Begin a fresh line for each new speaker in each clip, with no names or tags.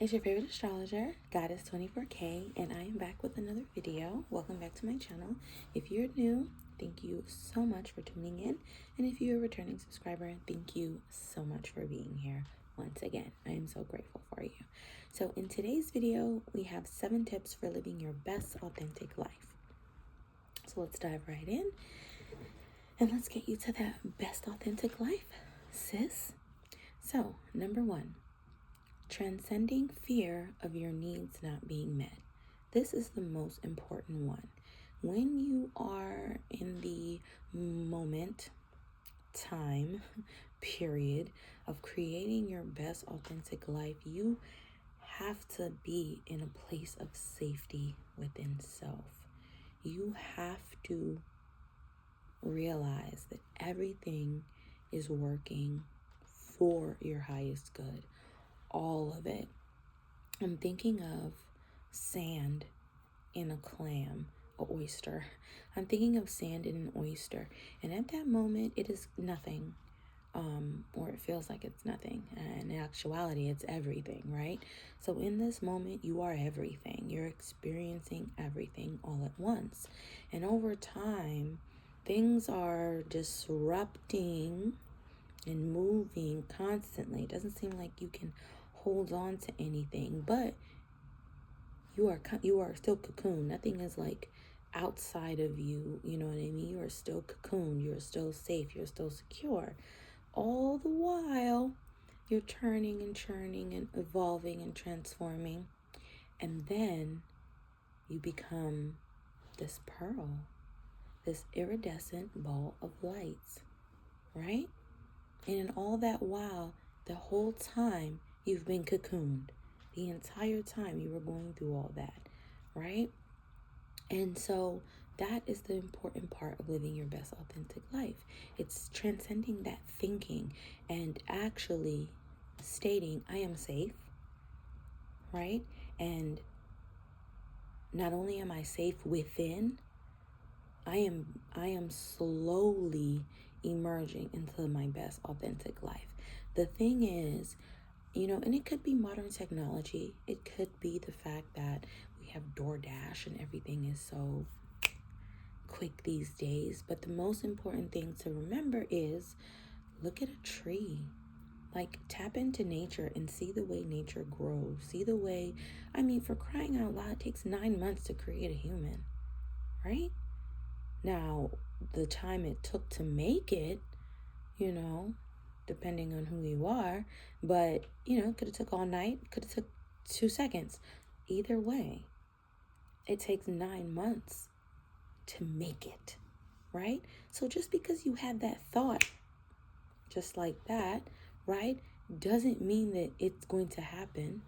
It's your favorite astrologer, Goddess 24K, and I am back with another video. Welcome back to my channel. If you're new, thank you so much for tuning in. And if you're a returning subscriber, thank you so much for being here once again. I am so grateful for you. So in today's video, we have 7 tips for living your best authentic life. So let's dive right in and let's get you to that best authentic life, sis. So number 1. Transcending fear of your needs not being met. This is the most important one. When you are in the period of creating your best authentic life, you have to be in a place of safety within self. You have to realize that everything is working for your highest good. All of it. I'm thinking of sand in a clam, an oyster. I'm thinking of sand in an oyster. And at that moment, it is nothing. Or it feels like it's nothing. And in actuality, it's everything, right? So in this moment, you are everything. You're experiencing everything all at once. And over time, things are disrupting and moving constantly. It doesn't seem like you can hold on to anything, but you are still cocooned. Nothing is like outside of you, you know what I mean? You are still cocooned, you're still safe, you're still secure. All the while, you're turning and churning and evolving and transforming. And then you become this pearl, this iridescent ball of lights, right? And in all that while, the whole time, you've been cocooned. The entire time you were going through all that, right? And so that is the important part of living your best authentic life. It's transcending that thinking and actually stating, I am safe, right? And not only am I safe within, I am slowly emerging into my best authentic life. The thing is, and it could be modern technology. It could be the fact that we have DoorDash and everything is so quick these days. But the most important thing to remember is look at a tree. Like, tap into nature and see the way nature grows. See the way, for crying out loud, it takes 9 months to create a human, right? Now, the time it took to make it, depending on who you are, but could have took all night, could have took 2 seconds. Either way, it takes 9 months to make it, right? So just because you had that thought just like that, right, doesn't mean that it's going to happen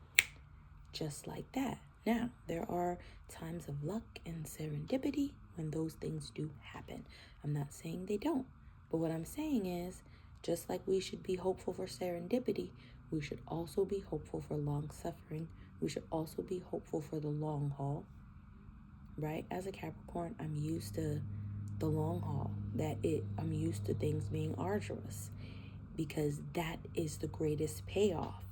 just like that. Now, there are times of luck and serendipity when those things do happen. I'm not saying they don't, but what I'm saying is, just like we should be hopeful for serendipity, we should also be hopeful for long suffering. We should also be hopeful for the long haul, right? As a Capricorn, I'm used to the long haul. I'm used to things being arduous because that is the greatest payoff.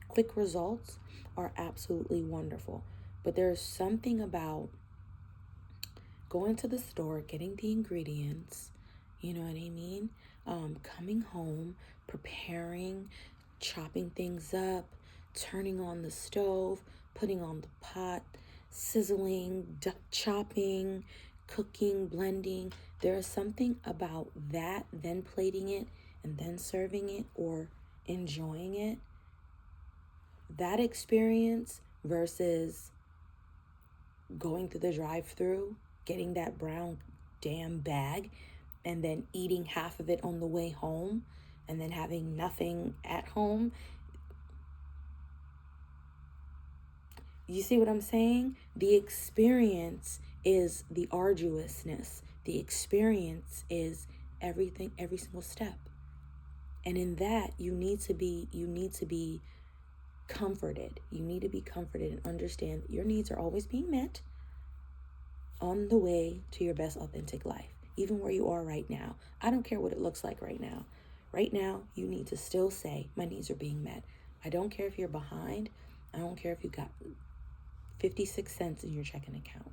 Quick results are absolutely wonderful, but there's something about going to the store, getting the ingredients, you know what I mean? Coming home, preparing, chopping things up, turning on the stove, putting on the pot, sizzling, chopping, cooking, blending. There is something about that, then plating it and then serving it or enjoying it. That experience versus going through the drive-thru, getting that brown damn bag, and then eating half of it on the way home, and then having nothing at home. You see what I'm saying? The experience is the arduousness. The experience is everything, every single step. And in that, you need to be comforted. You need to be comforted and understand that your needs are always being met on the way to your best authentic life, even where you are right now. I don't care what it looks like right now. Right now, you need to still say, my needs are being met. I don't care if you're behind. I don't care if you got 56 cents in your checking account.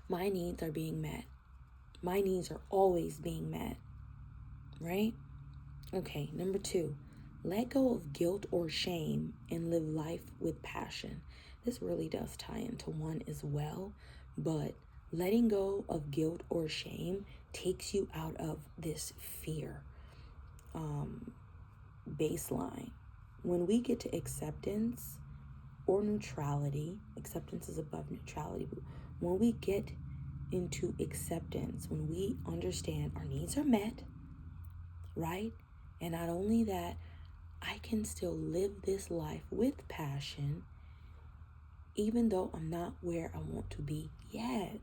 My needs are being met. My needs are always being met, right? Okay, number 2, let go of guilt or shame and live life with passion. This really does tie into 1 as well, but letting go of guilt or shame takes you out of this fear baseline. When we get to acceptance or neutrality, acceptance is above neutrality, but when we get into acceptance, when we understand our needs are met, right? And not only that, I can still live this life with passion, even though I'm not where I want to be yet,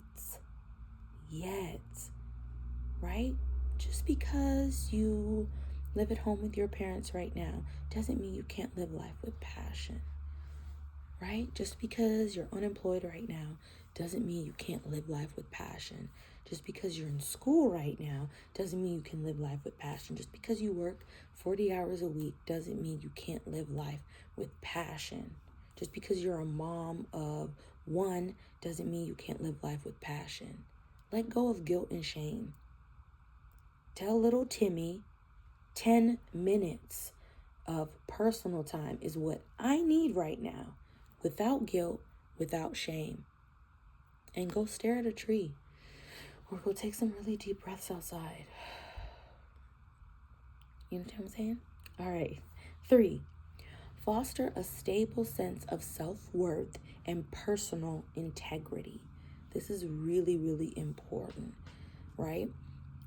right? Just because you live at home with your parents right now doesn't mean you can't live life with passion, right? Just because you're unemployed right now doesn't mean you can't live life with passion. Just because you're in school right now doesn't mean you can live life with passion. Just because you work 40 hours a week doesn't mean you can't live life with passion. Just because you're a mom of 1 doesn't mean you can't live life with passion. Let go of guilt and shame. Tell little Timmy 10 minutes of personal time is what I need right now, without guilt, without shame. And go stare at a tree, or go take some really deep breaths outside. You know what I'm saying? All right. 3, foster a stable sense of self-worth and personal integrity. This is really, really important, right?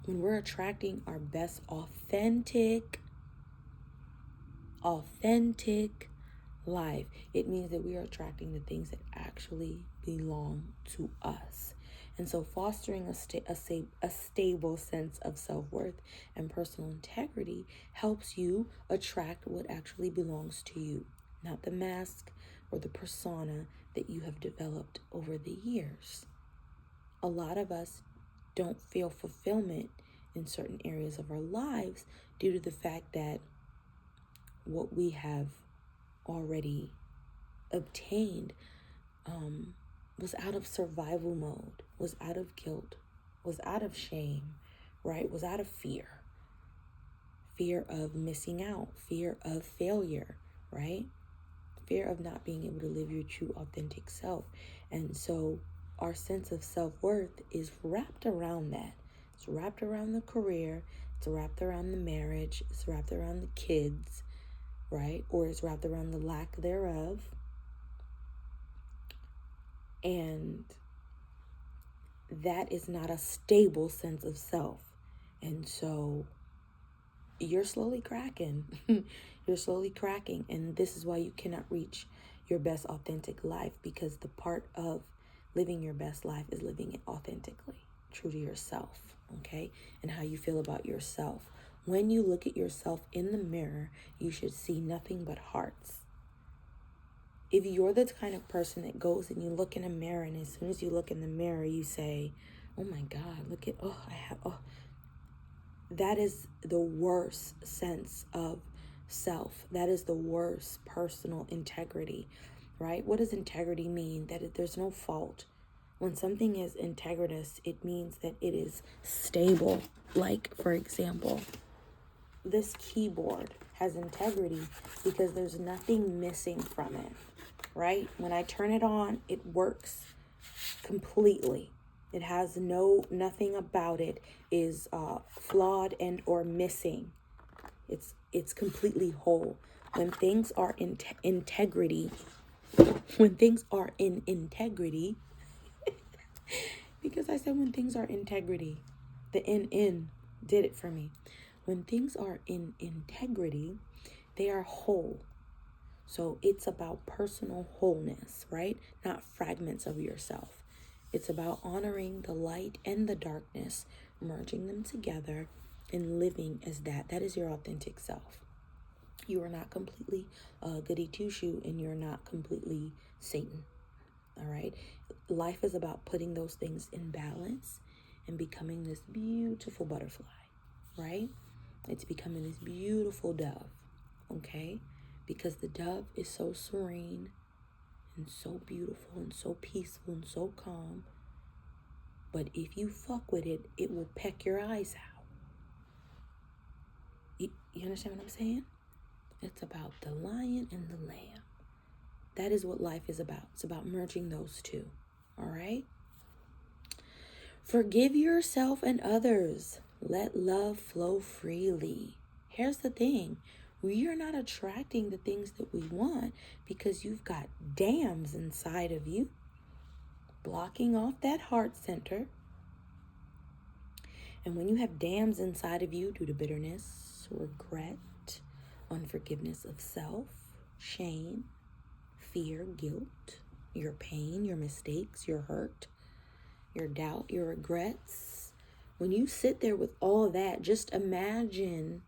When we're attracting our best authentic life, it means that we are attracting the things that actually belong to us. And so fostering a stable sense of self-worth and personal integrity helps you attract what actually belongs to you, not the mask or the persona that you have developed over the years. A lot of us don't feel fulfillment in certain areas of our lives due to the fact that what we have already obtained was out of survival mode, was out of guilt, was out of shame, right? Was out of fear of missing out, fear of failure, right? Fear of not being able to live your true authentic self. And so our sense of self-worth is wrapped around that. It's wrapped around the career, it's wrapped around the marriage, it's wrapped around the kids, right? Or it's wrapped around the lack thereof. And that is not a stable sense of self. And so you're slowly cracking. You're slowly cracking. And this is why you cannot reach your best authentic life, because the part of living your best life is living it authentically, true to yourself, okay? And how you feel about yourself. When you look at yourself in the mirror, you should see nothing but hearts. If you're the kind of person that goes and you look in a mirror, and as soon as you look in the mirror, you say, oh my God, look at, that is the worst sense of self. That is the worst personal integrity, right? What does integrity mean? That there's no fault. When something is integritous, it means that it is stable. Like, for example, this keyboard has integrity because there's nothing missing from it, right? When I turn it on, it works completely. It has nothing about it is flawed and or missing. It's completely whole. When things are in integrity, because I said when things are integrity, the in did it for me. When things are in integrity, they are whole. So it's about personal wholeness, right? Not fragments of yourself. It's about honoring the light and the darkness, merging them together and living as that. That is your authentic self. You are not completely goody two-shoe, and you're not completely Satan. All right. Life is about putting those things in balance and becoming this beautiful butterfly, right? It's becoming this beautiful dove. Okay. because the dove is so serene and so beautiful and so peaceful and so calm. But if you fuck with it, it will peck your eyes out. You understand what I'm saying? It's about the lion and the lamb. That is what life is about. It's about merging those two. All right? Forgive yourself and others. Let love flow freely. Here's the thing. We are not attracting the things that we want because you've got dams inside of you blocking off that heart center. And when you have dams inside of you due to bitterness, regret, unforgiveness of self, shame, fear, guilt, your pain, your mistakes, your hurt, your doubt, your regrets. When you sit there with all that, just imagine,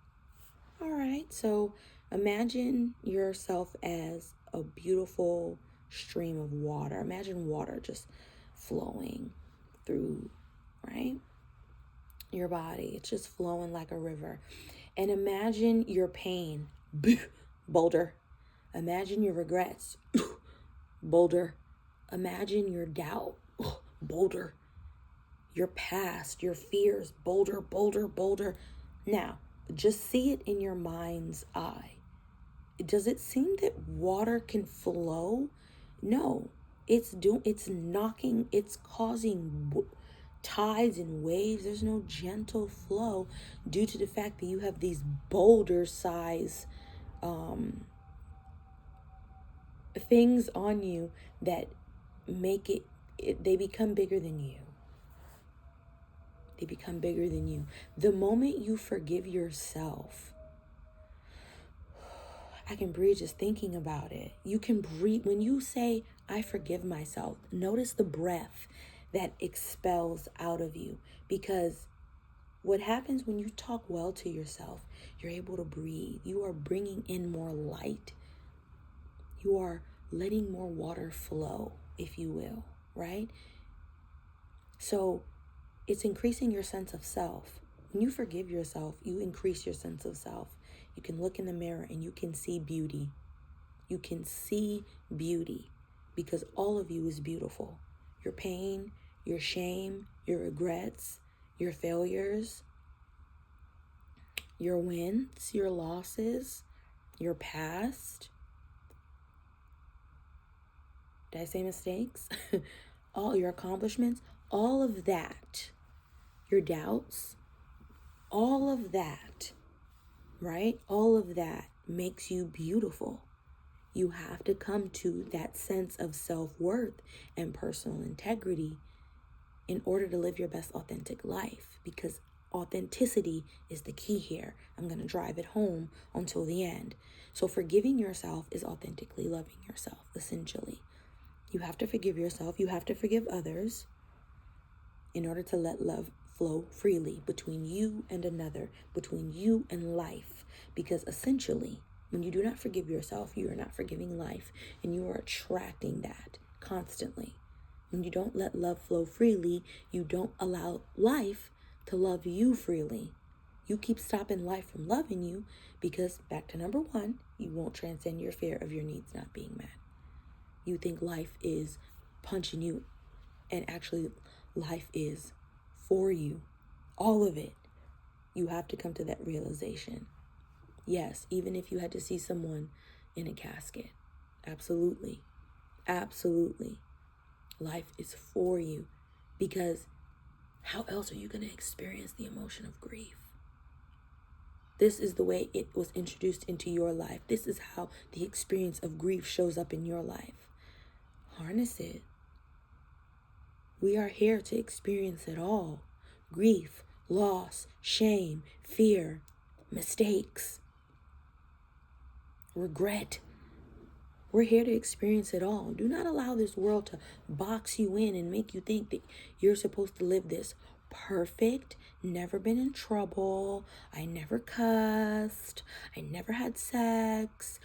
all right, so imagine yourself as a beautiful stream of water. Imagine water just flowing through, right? Your body. It's just flowing like a river. And imagine your pain, boulder. Imagine your regrets, boulder. Imagine your doubt, boulder. Your past, your fears, boulder, boulder, boulder. Now, just see it in your mind's eye. Does it seem that water can flow? No, it's causing tides and waves. There's no gentle flow due to the fact that you have these boulder size things on you that make they become bigger than you. They become bigger than you. The moment you forgive yourself, I can breathe just thinking about it. You can breathe. When you say, I forgive myself, notice the breath that expels out of you. Because what happens when you talk well to yourself, you're able to breathe. You are bringing in more light. You are letting more water flow, if you will, right? So it's increasing your sense of self. When you forgive yourself, you increase your sense of self. You can look in the mirror and you can see beauty. You can see beauty because all of you is beautiful. Your pain, your shame, your regrets, your failures, your wins, your losses, your past. Did I say mistakes? All your accomplishments, all of that, your doubts, all of that, right? All of that makes you beautiful. You have to come to that sense of self-worth and personal integrity in order to live your best authentic life, because authenticity is the key here. I'm going to drive it home until the end. So forgiving yourself is authentically loving yourself, essentially. You have to forgive yourself. You have to forgive others in order to let love flow freely between you and another, between you and life. Because essentially, when you do not forgive yourself, you are not forgiving life, and you are attracting that constantly. When you don't let love flow freely, you don't allow life to love you freely. You keep stopping life from loving you because, back to number one, you won't transcend your fear of your needs not being met. You think life is punching you, and actually life is for you. All of it. You have to come to that realization. Yes, even if you had to see someone in a casket. Absolutely. Absolutely. Life is for you, because how else are you going to experience the emotion of grief? This is the way it was introduced into your life. This is how the experience of grief shows up in your life. Harness it. We are here to experience it all. Grief, loss, shame, fear, mistakes, regret. We're here to experience it all. Do not allow this world to box you in and make you think that you're supposed to live this perfect, never been in trouble, I never cussed, I never had sex.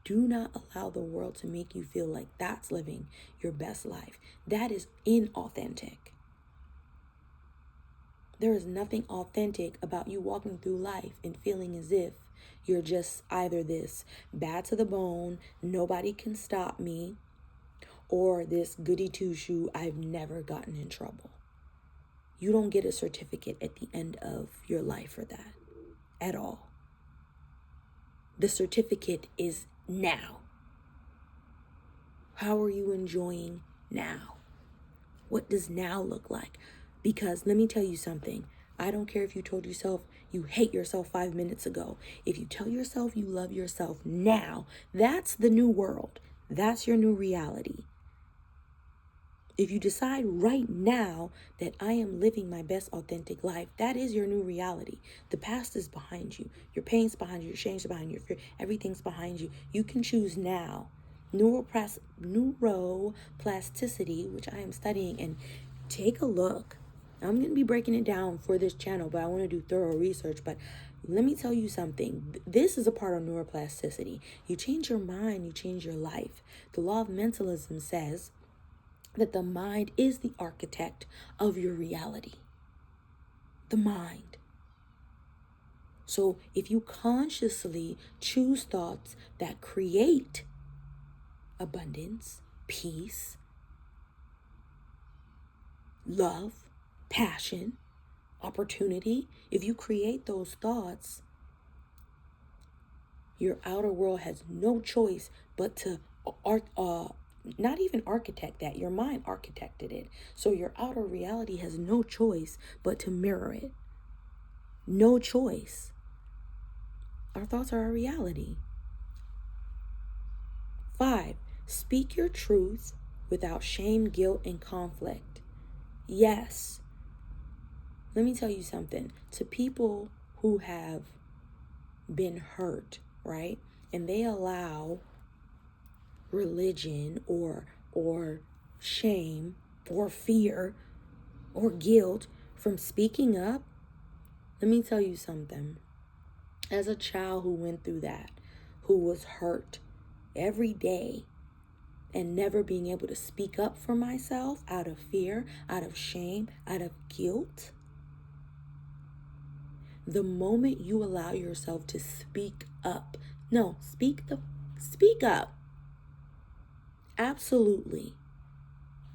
Do not allow the world to make you feel like that's living your best life. That is inauthentic. There is nothing authentic about you walking through life and feeling as if You're just either this bad to the bone, nobody can stop me, or this goody two-shoe, I've never gotten in trouble. You don't get a certificate at the end of your life for that at all. The certificate is now. How are you enjoying now? What does now look like? Because let me tell you something. I don't care if you told yourself you hate yourself 5 minutes ago. If you tell yourself you love yourself now, that's the new world. That's your new reality. If you decide right now that I am living my best authentic life, that is your new reality. The past is behind you. Your pain's behind you. Your shame's behind you. Your fear, everything's behind you. You can choose now. Neuroplasticity, which I am studying, and take a look. I'm going to be breaking it down for this channel, but I want to do thorough research. But let me tell you something. This is a part of neuroplasticity. You change your mind, you change your life. The law of mentalism says that the mind is the architect of your reality. The mind. So if you consciously choose thoughts that create abundance, peace, love, passion, opportunity, if you create those thoughts, your outer world has no choice but to not even architect that. Your mind architected it. So your outer reality has no choice but to mirror it. No choice. Our thoughts are our reality. 5, speak your truth without shame, guilt, and conflict. Yes. Let me tell you something. To people who have been hurt, right? And they allow religion or shame or fear or guilt from speaking up. Let me tell you something. As a child who went through that, who was hurt every day and never being able to speak up for myself out of fear, out of shame, out of guilt, the moment you allow yourself to speak up, speak up. Absolutely.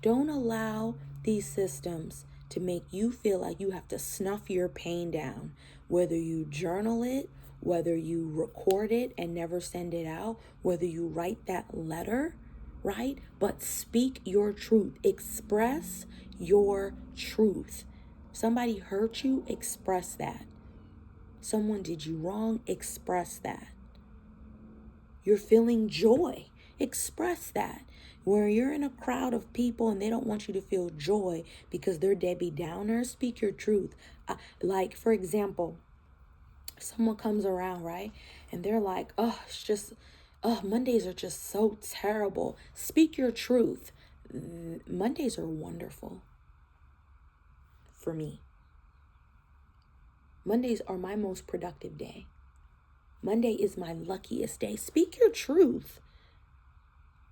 Don't allow these systems to make you feel like you have to snuff your pain down. Whether you journal it, whether you record it and never send it out, whether you write that letter, right? But speak your truth. Express your truth. Somebody hurt you, express that. Someone did you wrong, express that. You're feeling joy, express that. Where you're in a crowd of people and they don't want you to feel joy because they're Debbie Downers, speak your truth. Like, for example, someone comes around, right? And they're like, Mondays are just so terrible. Speak your truth. Mondays are wonderful for me. Mondays are my most productive day. Monday is my luckiest day. Speak your truth.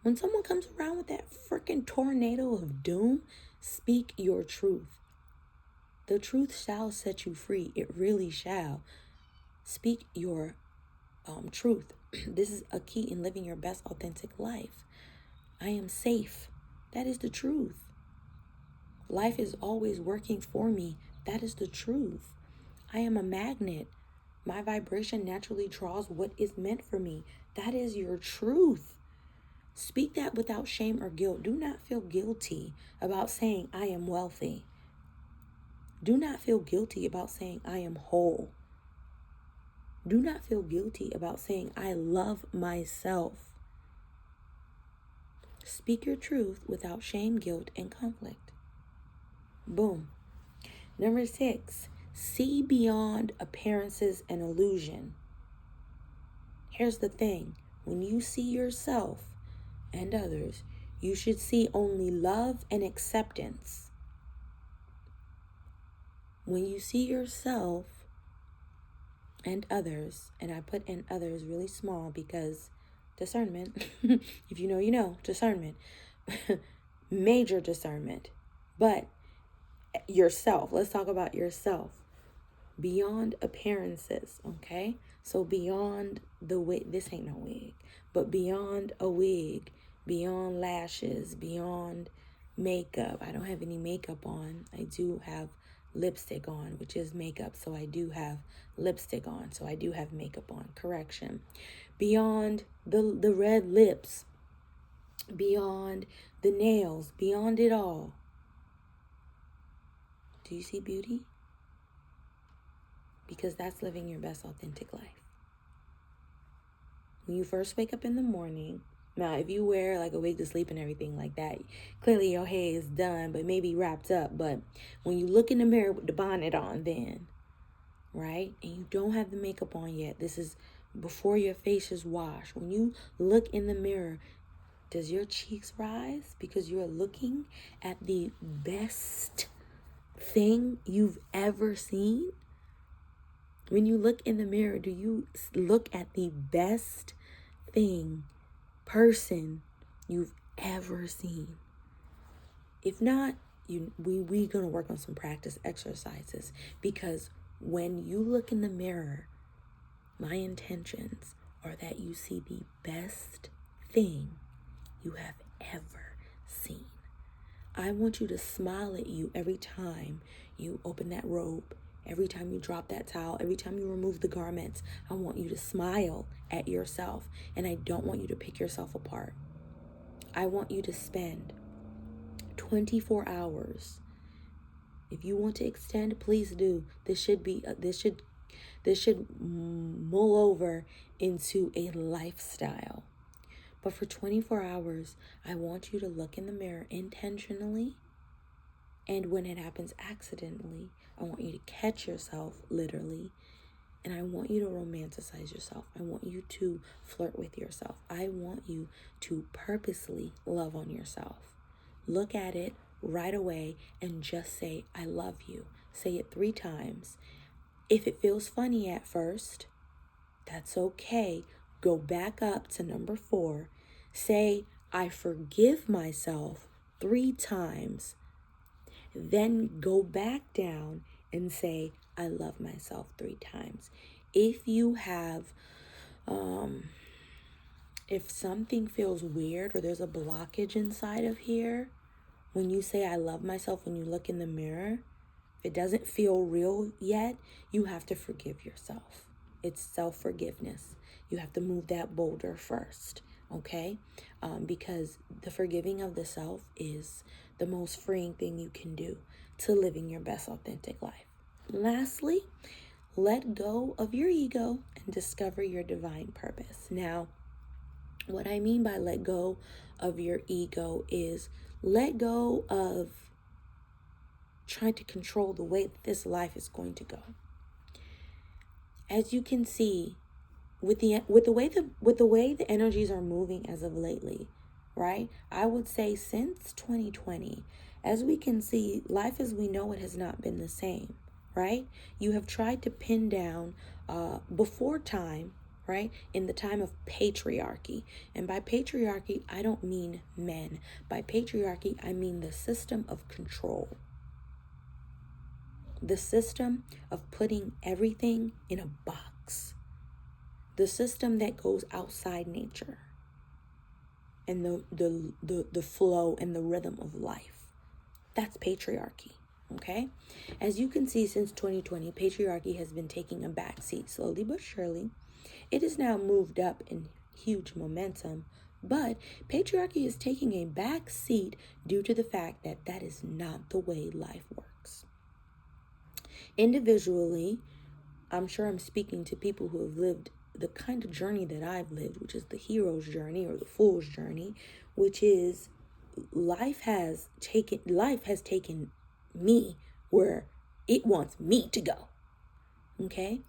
When someone comes around with that freaking tornado of doom, speak your truth. The truth shall set you free. It really shall. Speak your truth. This is a key in living your best authentic life. I am safe. That is the truth. Life is always working for me. That is the truth. I am a magnet. My vibration naturally draws what is meant for me. That is your truth. Speak that without shame or guilt. Do not feel guilty about saying I am wealthy. Do not feel guilty about saying I am whole. Do not feel guilty about saying I love myself. Speak your truth without shame, guilt, and conflict. Boom. Number 6, see beyond appearances and illusion. Here's the thing. When you see yourself and others, you should see only love and acceptance. When you see yourself and others, and I put in others really small because discernment, if you know, you know, discernment, major discernment, but yourself, let's talk about yourself. beyond appearances, okay? So beyond the wig, this ain't no wig, but beyond a wig, beyond lashes, beyond makeup. I don't have any makeup on. I do have lipstick on, which is makeup. So I do have lipstick on. So I do have makeup on. Correction. Beyond the red lips, beyond the nails, beyond it all. Do you see beauty? Because that's living your best authentic life. When you first wake up in the morning, now if you wear like a wig to sleep and everything like that, clearly your hair is done, but maybe wrapped up. But when you look in the mirror with the bonnet on then, right? And you don't have the makeup on yet. This is before your face is washed. When you look in the mirror, does your cheeks rise because you're looking at the best thing you've ever seen? When you look in the mirror, do you look at the best thing, person you've ever seen? If not, we're going to work on some practice exercises, because when you look in the mirror, my intentions are that you see the best thing you have ever seen. I want you to smile at you every time you open that robe, every time you drop that towel, every time you remove the garments. I want you to smile at yourself, and I don't want you to pick yourself apart. I want you to spend 24 hours. If you want to extend, please do. This should mull over into a lifestyle. But for 24 hours, I want you to look in the mirror intentionally. And when it happens accidentally, I want you to catch yourself literally. And I want you to romanticize yourself. I want you to flirt with yourself. I want you to purposely love on yourself. Look at it right away and just say, I love you. Say it 3 times. If it feels funny at first, that's okay. Go back up to number 4. Say, I forgive myself 3 times. Then go back down and say, I love myself 3 times. If you have, if something feels weird or there's a blockage inside of here, when you say, I love myself, when you look in the mirror, if it doesn't feel real yet, you have to forgive yourself. It's self-forgiveness. You have to move that boulder first, okay? Because the forgiving of the self is the most freeing thing you can do to living your best authentic life. Lastly, let go of your ego and discover your divine purpose. Now, what I mean by let go of your ego is let go of trying to control the way that this life is going to go. As you can see, with the way the energies are moving as of lately, right? I would say since 2020, as we can see, life as we know it has not been the same, right? You have tried to pin down before time, right? In the time of patriarchy. And by patriarchy, I don't mean men. By patriarchy, I mean the system of control. The system of putting everything in a box. The system that goes outside nature and the flow and the rhythm of life. That's patriarchy, okay? As you can see, since 2020, patriarchy has been taking a backseat slowly but surely. It has now moved up in huge momentum, but patriarchy is taking a back seat due to the fact that that is not the way life works. Individually, I'm sure I'm speaking to people who have lived the kind of journey that I've lived, which is the hero's journey or the fool's journey, which is life has taken me where it wants me to go. Okay?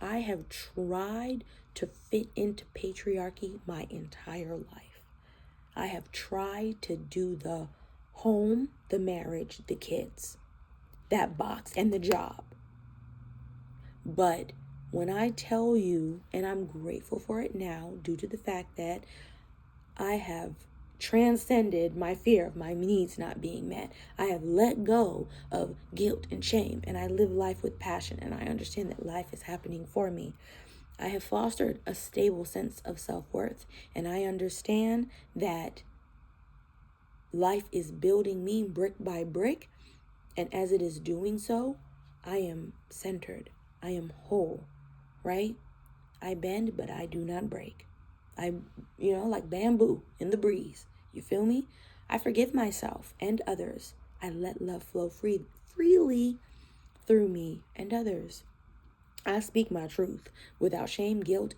I have tried to fit into patriarchy my entire life. I have tried to do the home, the marriage, the kids, that box, and the job. But when I tell you, and I'm grateful for it now due to the fact that I have transcended my fear of my needs not being met. I have let go of guilt and shame, and I live life with passion, and I understand that life is happening for me. I have fostered a stable sense of self-worth, and I understand that life is building me brick by brick, and as it is doing so, I am centered. I am whole, right? I bend, but I do not break. Like bamboo in the breeze. You feel me? I forgive myself and others. I let love flow freely through me and others. I speak my truth without shame, guilt.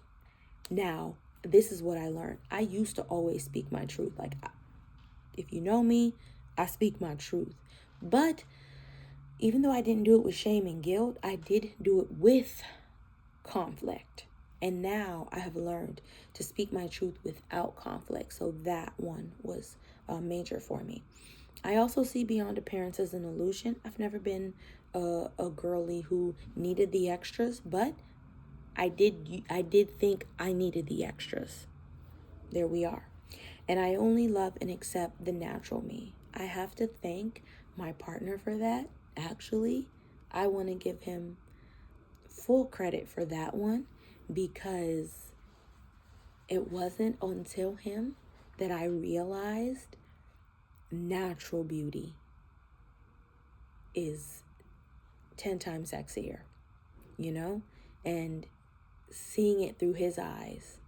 Now, this is what I learned. I used to always speak my truth. Like, if you know me, I speak my truth. But even though I didn't do it with shame and guilt, I did do it with conflict. And now I have learned to speak my truth without conflict. So that one was major for me. I also see beyond appearance as an illusion. I've never been a girly who needed the extras, but I did think I needed the extras. There we are. And I only love and accept the natural me. I have to thank my partner for that. Actually, I want to give him full credit for that one, because it wasn't until him that I realized natural beauty is 10 times sexier, and seeing it through his eyes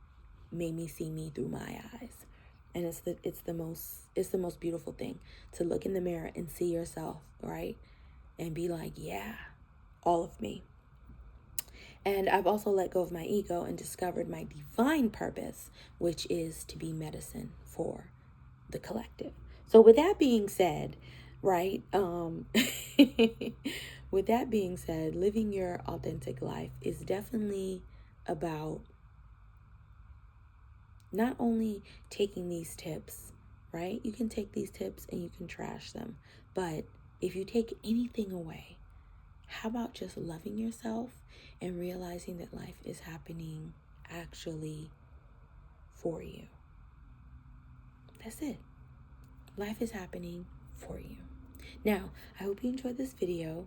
made me see me through my eyes. And it's the most beautiful thing to look in the mirror and see yourself, right? And be like, yeah, all of me. And I've also let go of my ego and discovered my divine purpose, which is to be medicine for the collective. So with that being said, right, with that being said, living your authentic life is definitely about not only taking these tips, right? You can take these tips and you can trash them. But if you take anything away, how about just loving yourself and realizing that life is happening actually for you? That's it. Life is happening for you. Now, I hope you enjoyed this video.